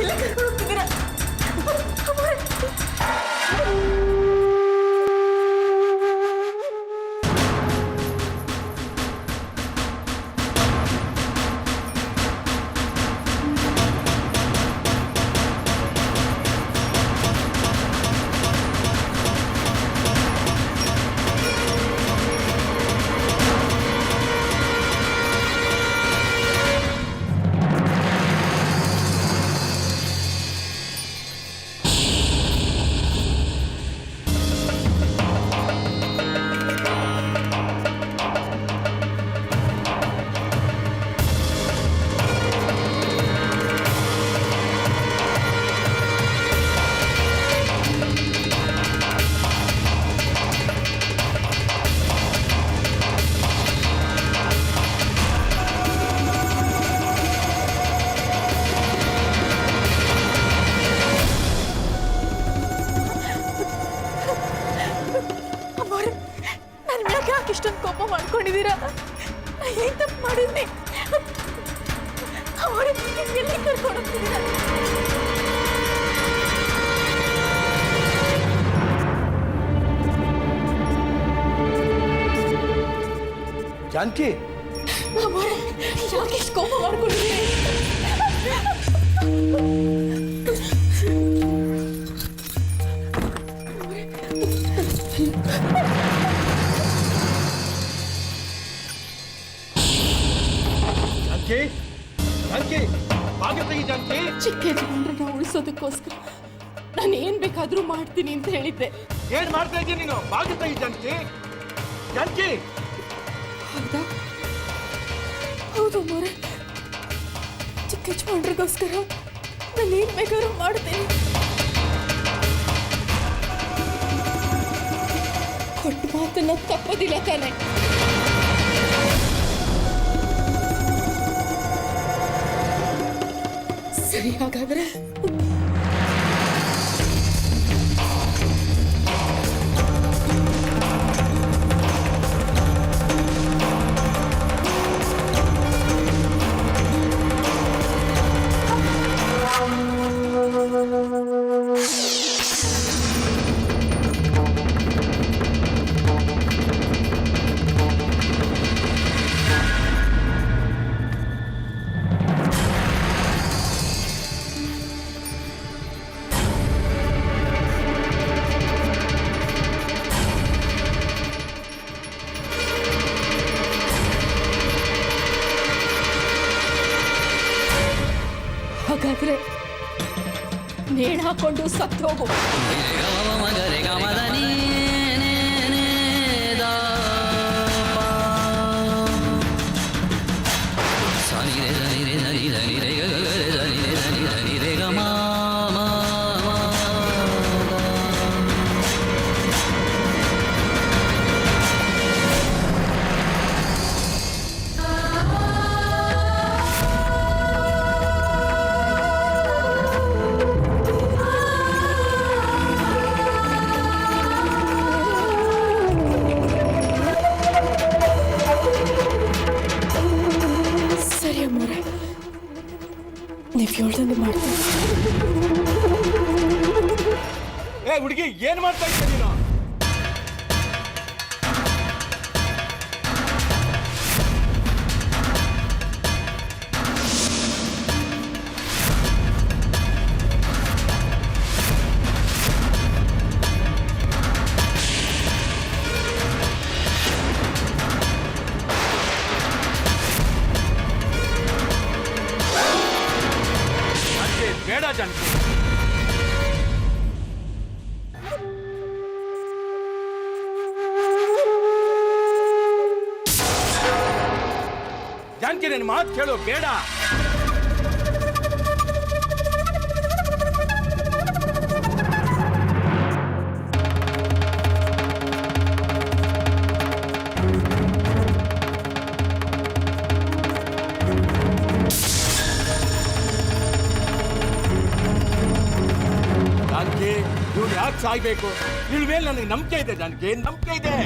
ಎಲ್ಲ ಕರ್ಕೊಂಡು ಹೋಗ್ತಿದ್ದೀರಾ? ಅಮ್ಮೋರೆ. ಇಷ್ಟೊಂದು ಕೋಪ ಮಾಡ್ಕೊಂಡಿದ್ದೀರಾ? ಏನ್ ತಪ್ಪು ಮಾಡಿದ್ನಿ? ಎಲ್ಲಿ ಕರ್ಕೊಂಡು ಹೋಗ್ತಿದ್ದೀರಾ? ಜಾನಕಿ, ಯಾಕೆ ಇಷ್ಟು ಕೋಪ ಮಾಡ್ಕೊಂಡಿದ್ದೀರಿ? ಚಿಕ್ಕ ಯಜಮಾನ್ರನ್ನ ಉಳಿಸೋದಕ್ಕೋಸ್ಕರ ನಾನು ಏನ್ ಬೇಕಾದ್ರೂ ಮಾಡ್ತೀನಿ ಅಂತ ಹೇಳಿದ್ದೆ. ಏನ್ ಮಾಡ್ತಾ ಇದ್ದೀನಿ ನೀನು? ಬಾಗಿಲು ತೆಗಿ ಜಾನಕಿ. ಜಾನಕಿ, ಹೌದಾ? ಹೌದು ಮೋರೆ, ಚಿಕ್ಕ ಯಜಮಾನ್ರಿಗೋಸ್ಕರ ನಾನು ಏನ್ ಬೇಕಾದ್ರೂ ಮಾಡ್ತೀನಿ. ಕೊಟ್ಟ ಮಾತನ್ನ ತಪ್ಪೋದಿಲ್ಲ ತಾನೆ? ಸರಿ, ಹಾಗಾದ್ರೆ ಹಾಗಾದ್ರೆ ನೇಣು ಹಾಕೊಂಡು ಸತ್ತು ಹೋಗು. ನೀವು ಹೇಳ್ದಂಗೆ ಮಾಡ್ತೀನಿ. ಏ ಹುಡುಗಿ, ಏನ್ ಮಾಡ್ತಾ ಇದ್ದೆ ನೀನು? ಬೇಡ ಜಾನಕಿ. ಜಾನಕಿ, ನನ್ನ ಮಾತು ಕೇಳು. ಬೇಡ. ಜಾನಕಿ, ಇವ್ರು ಯಾಕೆ ಸಾಯ್ಬೇಕು? ಇವ್ರ ಮೇಲೆ ನನಗೆ ನಂಬಿಕೆ ಇದೆ ಜಾನಕಿ, ನಂಬಿಕೆ ಇದೆ.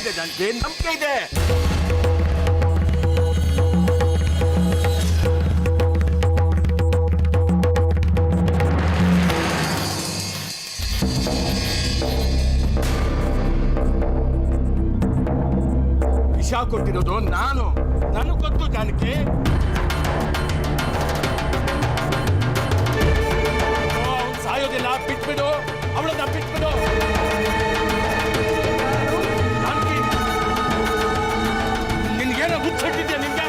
ಇದೆ ಜಾನಕಿ, ನಂಬಿಕೆ ಇದೆ. ವಿಷ ಕೊಟ್ಟಿರೋದು ನಾನು, ನನಗೆ ಗೊತ್ತು ಜಾನಕಿ. ಅವ್ನು ಸಾಯೋದಿಲ್ಲ, ಬಿಟ್ಬಿಡು ಅವಳನ್ನ, ಬಿಟ್ಬಿಡು ಜಾನಕಿ. ನಿನ್ಗೇನೋ ಹುಚ್ಚಿಟ್ಟಿದ್ಯಾ ನಿನ್ಗೆ?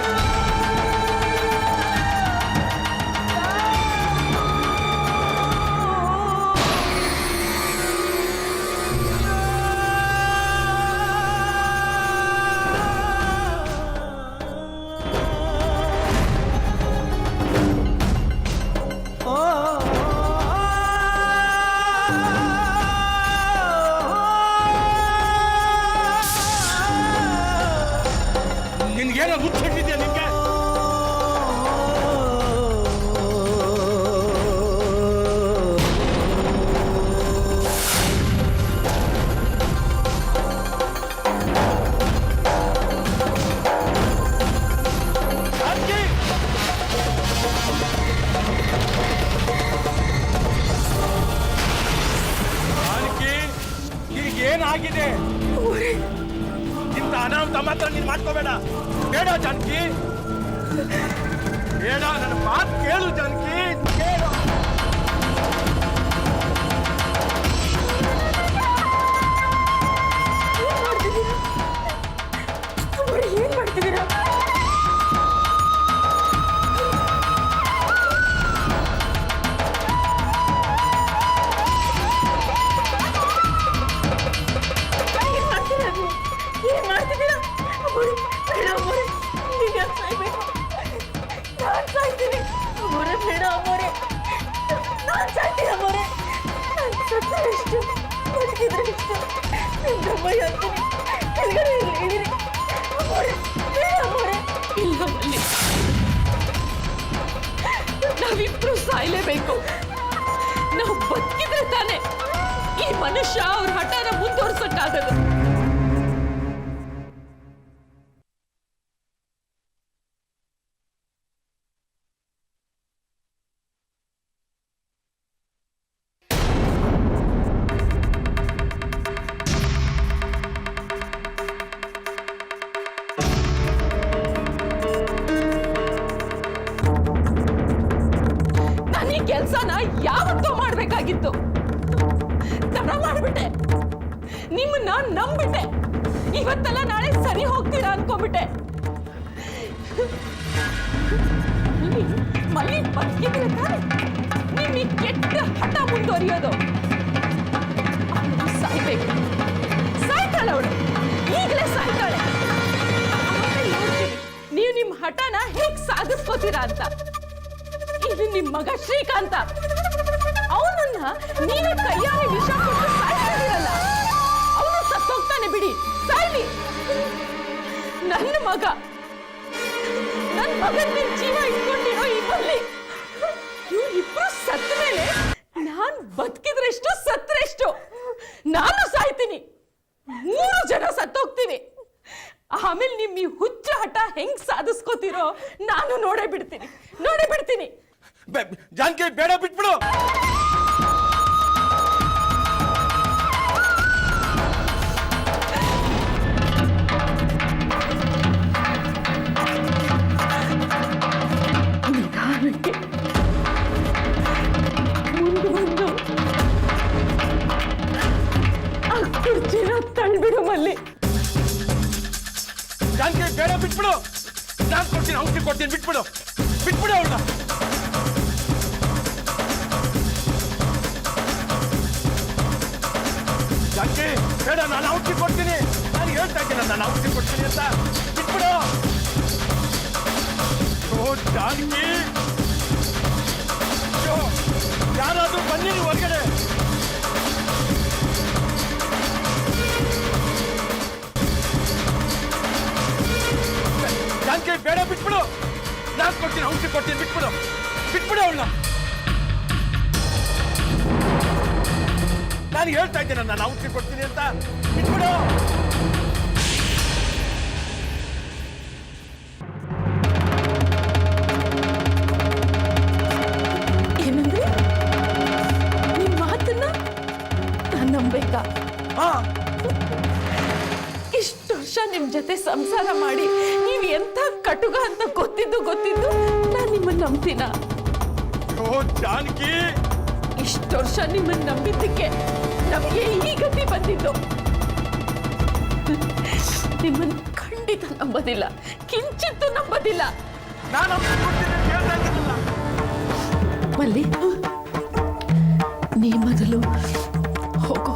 ನಿನ್ಗೇನೋ ಹುಚ್ಚಿಟ್ಟಿದ್ಯಾ ನಿನ್ಗೆ? ಜಾನಕಿ, ಜಾನಕಿ, ಈಗೇನಾಗಿದೆ? ಇಂಥ ಅನಾಹುತ ಮಾತ್ರ ನೀನು ಮಾಡ್ಕೋಬೇಡ. ಬೇಡ ಜಾನಕಿ, ಬೇಡ. ನನ್ನ ಮಾತು ಕೇಳು ಜಾನಕಿ, ಕೇಳು. ಏನ್ ಮಾಡ್ತಿದ್ದೀರಾ? ಏನ್ ಮಾಡ್ತಿದ್ದೀರಾ? ಬೇಡ ಅಮ್ಮೋರೆ, ನೀವ್ ಯಾಕೆ ಸಾಯ್ಬೇಕು? ನಾನ್ ಸಾಯ್ತೀನಿ ಅಮ್ಮೋರೆ, ಬೇಡ ಅಮ್ಮೋರೆ, ನಾನ್ ಸಾಯ್ತೀನಿ ಅಮ್ಮೋರೆ. ನಾನ್ ಸತ್ತರೆ ಎಷ್ಟು, ಬದುಕಿದ್ರೆ ಎಷ್ಟು, ನಿಮ್ದಮ್ಮ ಹೇಳ್ತೀನಿ. ಕೆಳಗಡೆ ಇಳಿರಿ ಅಮ್ಮೋರೆ, ಬೇಡ ಅಮ್ಮೋರೆ. ಇಲ್ಲ ಮಲ್ಲಿ, ನಾವಿಬ್ರು ಸಾಯ್ಲೇಬೇಕು. ನಾವು ಬದುಕಿದ್ರೆ ತಾನೆ ಈ ಮನುಷ್ಯ ಅವ್ರ ಹಠನ ಮುಂದುವರ್ಸಕ್ಕಾಗದು. ಕೆಲಸನ ಯಾವತ್ತೋ ಮಾಡ್ಬೇಕಾಗಿತ್ತು. ತಡ ಮಾಡ್ಬಿಟ್ಟೆ, ನಿಮ್ಮನ್ನ ನಂಬಿಟ್ಟೆ. ಇವತ್ತೆಲ್ಲ ನಾಳೆ ಸರಿ ಹೋಗ್ತೀರಾ ಅನ್ಕೊಂಡ್ಬಿಟ್ಟೆ. ಮಲ್ಲಿ ಬದುಕಿದ್ರೆ ತಾನೆ ನಿಮ್ ಈ ಕೆಟ್ಟ ಹಠ ಮುಂದುವರಿಯೋದು. ಸಾಯ್ಬೇಕು, ಸಾಯ್ತಾಳೆ ಅವಳು, ಈಗಲೇ ಸಾಯ್ತಾಳೆ. ನೀವು ನಿಮ್ ಹಠನ ಹೇಗ್ ಸಾಧಿಸ್ಕೋತೀರಾ ಅಂತ. ಇದು ನಿಮ್ ಮಗ ಶ್ರೀಕಾಂತ, ಅವನನ್ನ ನೀವೇ ಕೈಯಾರೆ ವಿಷ ಕೊಟ್ಟು ಸಾಯ್ತಿದ್ದೀರಲ್ಲ. ಅವನು ಸತ್ತೋಗ್ತಾನೆ ಬಿಡಿ, ಸಾಯ್ಲಿ. ನನ್ನ ಮಗನ ಜೀವ ಇಟ್ಕೊಂಡಿರೋ ಈ ಮಲ್ಲಿ, ಇವ್ರಿಬ್ರು ಸತ್ತ ಮೇಲೆ ನಾನ್ ಬದುಕಿದ್ರೆಷ್ಟು ಸತ್ರೆಷ್ಟು. ನಾನು ಸಾಯ್ತೀನಿ, 3 ಜನ ಸತ್ತೋಗ್ತೀವಿ. ಆಮೇಲೆ ನಿಮ್ ಈ ಹುಚ್ಚ ಹಠ ಹೆಂಗ್ ಸಾಧಿಸ್ಕೋತಿರೋ ನಾನು ನೋಡೇ ಬಿಡ್ತೀನಿ. ಜಾನಕಿ, ಬೇಡ, ಬಿಟ್ಬಿಡು. ನಿಧಾನಕ್ಕೆ ಮುಂದೆ ಬಂದು ಆ ಕುರ್ಚಿನ ತಳ್ಬಿಡು ಮಲ್ಲಿ. ಜಾನಕಿ, ಬೇಡ, ಬಿಟ್ಬಿಡು. ನಾನು ಕೊಡ್ತೀನಿ, ಔಷಧಿ ಕೊಡ್ತೀನಿ, ಬಿಟ್ಬಿಡು ಅವಳನ್ನ. ಜಾನಕಿ, ಬೇಡ, ನಾನು ಔಷಧಿ ಕೊಡ್ತೀನಿ. ನಾನು ಹೇಳ್ತಾ ಇದ್ದೀನಿ, ನಾನು ಔಷಧಿ ಕೊಡ್ತೀನಿ ಅಂತ. ಬಿಟ್ಬಿಡು. ಓ ಜಾನಕಿ, ಯಾರಾದ್ರೂ ಬನ್ನಿ ಹೊರಗಡೆ. ಜಾನಕಿ, ಬೇಡ, ಬಿಟ್ಬಿಡು. ನಾನು ಕೊಡ್ತೀನಿ, ಔಷಧಿ ಕೊಡ್ತೀನಿ, ಬಿಟ್ಬಿಡು ಅವಳನ್ನ. ನಾನು ಹೇಳ್ತಾ ಇದ್ದೀನಿ, ನಾನು ಔಷಧಿ ಕೊಡ್ತೀನಿ ಅಂತ. ಬಿಟ್ಬಿಡು. ನಂಬೇಕಾ? ಹಾ, ಇಷ್ಟು ವರ್ಷ ನಿಮ್ ಜೊತೆ ಸಂಸಾರ ಮಾಡಿ ನೀವ್ ಎಂಥ ಕಟುಗ ಅಂತ ಗೊತ್ತಿದ್ದು ನಾನ್ ನಿಮ್ಮನ್ನ ನಂಬ್ತೀನ? ಓ ಜಾನಕಿ, ಇಷ್ಟು ವರ್ಷ ನಿಮ್ಮನ್ನ ನಂಬಿದ್ದಕ್ಕೆ ನಮಗೆ ಈ ಗತಿ ಬಂದಿದ್ದು. ನಿಮ್ಮನ್ನ ಖಂಡಿತ ನಂಬೋದಿಲ್ಲ, ಕಿಂಚಿತ್ತು ನಂಬೋದಿಲ್ಲ. ನಾನು ಮಲ್ಲಿ, ನೀ ಮೊದಲು ಹೋಗೋ.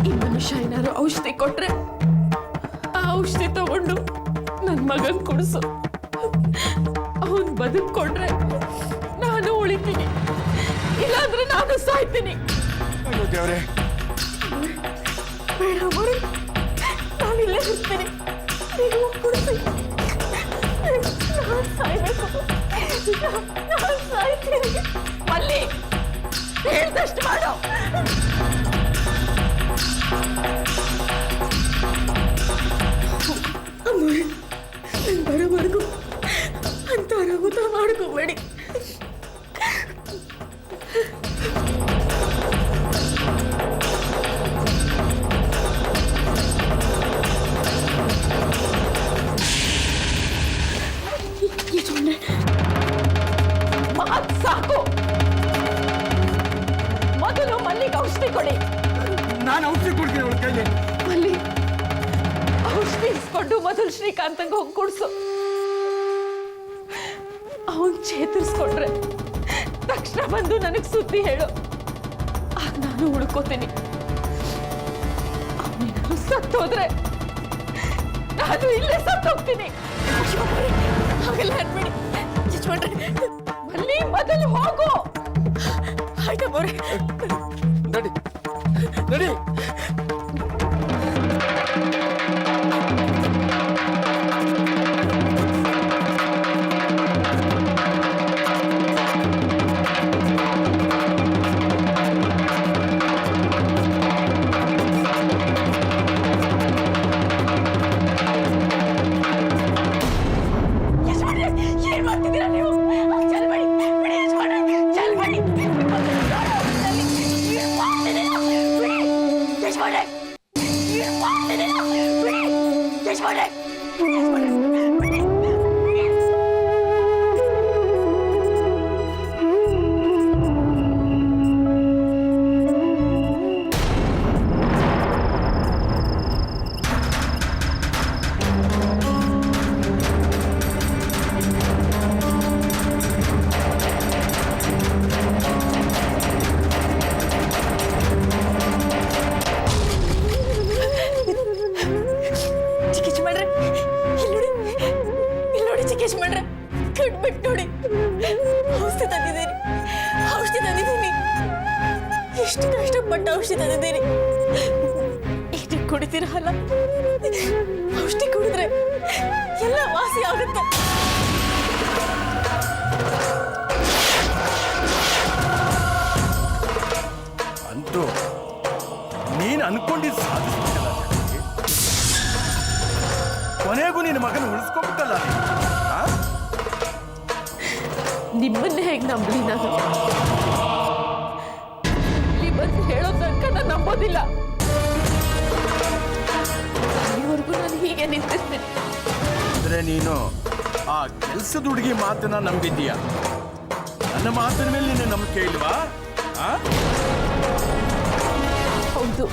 ಈ ಮನುಷ್ಯ ಏನಾದ್ರು ಔಷಧಿ ಕೊಟ್ರೆ ಆ ಔಷಧಿ ತಗೊಂಡು ನನ್ ಮಗನ್ ಕೊಡಿಸು. ಅವನ್ ಬದುಕೊಂಡ್ರೆ ನಾನು ಉಳಿತೀನಿ, ಇಲ್ಲಾಂದ್ರೆ ನಾನು ಸಾಯ್ತೀನಿ. ದೇವ್ರೆ, ಬೇಡ ಮರು, ನಾನಿಲ್ಲೇ ಇರ್ತೀನಿ. ನೀವು ಕೊಡಿಸಿ, ನಾನು ಸಾಯ್ಬೇಕು, ನಾನು ಸಾಯ್ತೀನಿ. ಮಲ್ಲಿ, ಹೇಳ್ದಷ್ಟು ಮಾಡೋ. ಬರೋವರೆಗೂ ಅಂತ ಊಟ ಮಾಡ್ಕೋಬೇಡಿ. ಸಾಕು, ಮೊದಲು ಮಲ್ಲಿಗೆ ಔಷಧಿ ಕೊಡಿ. ನಾನು ಔಷಧಿ ಕೊಡ್ತೀನಿ ಅವಳ ಕೈಲಿ. ಮಲ್ಲಿ, ಔಷಧಿ ಇಸ್ಕೊಂಡು ಮೊದಲು ಶ್ರೀಕಾಂತಂಗೆ ಹೋಗಿ ಕೊಡ್ಸು. ಅವನ್ ಚೇತರಿಸ್ಕೊಂಡ್ರೆ ತಕ್ಷಣ ಬಂದು ನನಗೆ ಸುದ್ದಿ ಹೇಳು, ಆಗ ನಾನು ಉಳ್ಕೋತೀನಿ. ಅವನೇನಾದ್ರು ಸತ್ತೋದ್ರೆ ನಾನು ಇಲ್ಲೇ ಸತ್ತೋಗ್ತೀನಿ. ಹಾಗೆಲ್ಲ ಅನ್ಬೇಡಿ ಮಲ್ಲಿ, ಮೊದಲು ಹೋಗು. ಆಯ್ತಾ ಬೋರೆ, ನಡಿ ನಡಿ. ಏನ್ ಮಾಡ್ತಿದ್ದೀರಾ ನೀವು? ಚಲ್ಬಡಿ ಬಿಡಿ, ಚಲ್ಬಡಿ ಎಷ್ಟು ಕಷ್ಟಪಟ್ಟು ಔಷಧಿ ತಂದಿದ್ದೀರಿ. ಇದು ಕುಡಿತೀರಲ್ಲ, ಔಷಧಿ ಕುಡಿದ್ರೆ ಎಲ್ಲ ವಾಸಿ ಆಗುತ್ತೆ. ಅಂತೂ ನೀನು ಅನ್ಕೊಂಡಿದ್ದು ಸಾಧಿಸ್ಬಿಟ್ಟಲ್ಲ, ಕೊನೆಗೂ ನಿನ್ನ ಮಗನ ಉಳಿಸ್ಕೊಂಡ್ಬಿಟ್ಟಲ್ಲ. ನಿಮ್ಮನ್ನೇ ಹೇಗೆ ನಂಬಲಿ ನಾನು? ಬಂದು ಹೇಳೋ ತನಕ ನಾನು ನಂಬೋದಿಲ್ಲ. ಇಲ್ಲಿವರೆಗೂ ನಾನು ಹೀಗೆ ನಿಂತಿರ್ತೀನಿ. ಅಂದ್ರೆ ನೀನು ಆ ಕೆಲಸದ ಹುಡುಗಿ ಮಾತನ್ನ ನಂಬಿದ್ದೀಯ, ನನ್ನ ಮಾತಿನ ಮೇಲೆ ನೀನು ನಂಬಿಕೆ ಇಲ್ವಾ? ಹೌದು,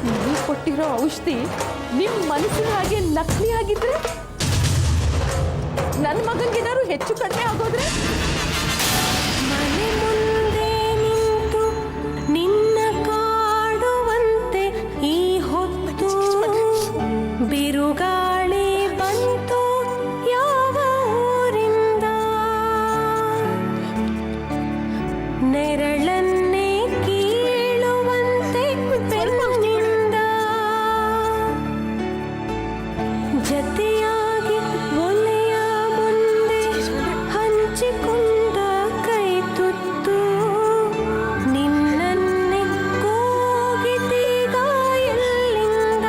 ನೀವು ಕೊಟ್ಟಿರೋ ಔಷಧಿ ನಿಮ್ ಮನಸ್ಸಿನ ಹಾಗೆ ನಕಲಿ ಆಗಿದ್ರೆ, ನನ್ನ ಮಗನಿಗೇನಾದ್ರು ಹೆಚ್ಚು ಕಡಿಮೆ ಆಗೋದ್ರೆ, ಮನೆ ಮುಂದೆ ನಿಂತು ನಿನ್ನ ಕಾಡುವಂತೆ ಈ ಹೊತ್ತು ಬಿರುಗಾಳಿ ಬಂತು ಯಾವ ಊರಿಂದ, ನೆರಳನ್ನೇ ಕೀಳುವಂತೆ ಬೆನ್ನಿಂದ ಜತೆಯಾಗಿ ಒಲೆಯ ಮುಂದೆ ಹಂಚಿಕೊಂಡ ಕೈ ತುತ್ತು ನಿನ್ನನ್ನೇ ಕೂಗಿದೀಗ ಎಲ್ಲಿಂದ,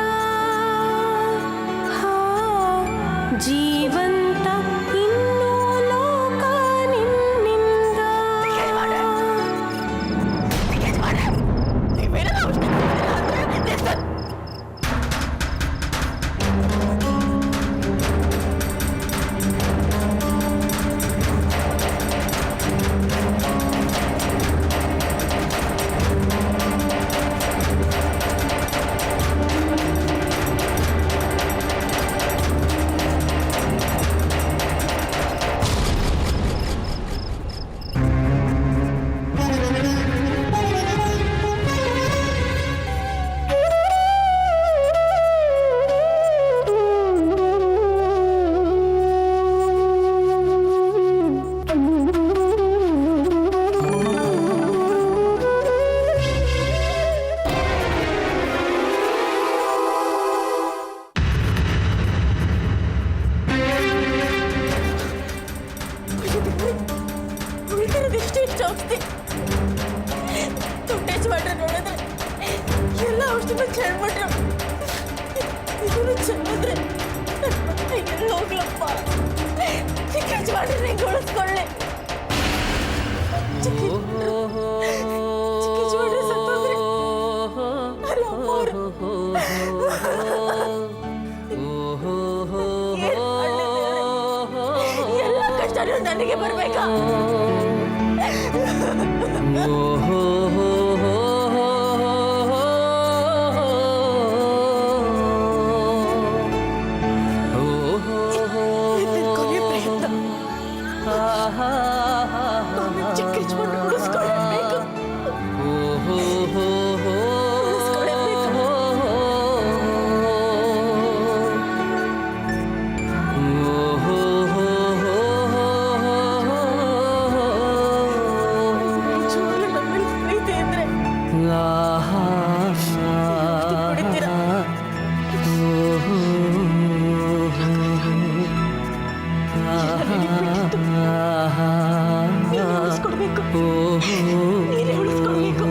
ಜೀವಂತ ಇನ್ನೂ ಲೋಕ ನಿನ್ನಿಂದ. ಇಷ್ಟು ಔಷಧಿ ಟೇಸ್ಟ್ ಮಾಡ್ರೆ ನೋಡಿದ್ರೆ ಎಲ್ಲ ಔಷಧಿನೂ ಚೆಲ್ಬಿಟ್ರು. ಇದನ್ನು ಚೆಲ್ಲಿದ್ರೆ ಎಲ್ಲ ಹೋಗ್ಲಪ್ಪ. ಚಿಕಿತ್ಸೆ ಮಾಡಿದ್ರೆ ಗೊಳಿಸ್ಕೊಳ್ಳಿ. ಚಿಕಿತ್ಸೆ ಮಾಡಿದ್ರೆ ಸತ್ತೋದ್ರೆ ಅಲ್ಲ ಅಮ್ಮ ಅವ್ರು. ಎಲ್ಲ ಕಷ್ಟನೂ ನನಗೆ ಬರ್ಬೇಕಾ? ಕೊನೆ ಪ್ರಯತ್ನ ನಾನು ಚಿಕಿತ್ಸೆ ಮಾಡಿ ಉಳಿಸ್ಕೊಳ್ಳಬೇಕು. ನೀನೇ ಉಳಿಸ್ಕೊಡ್ಬೇಕು.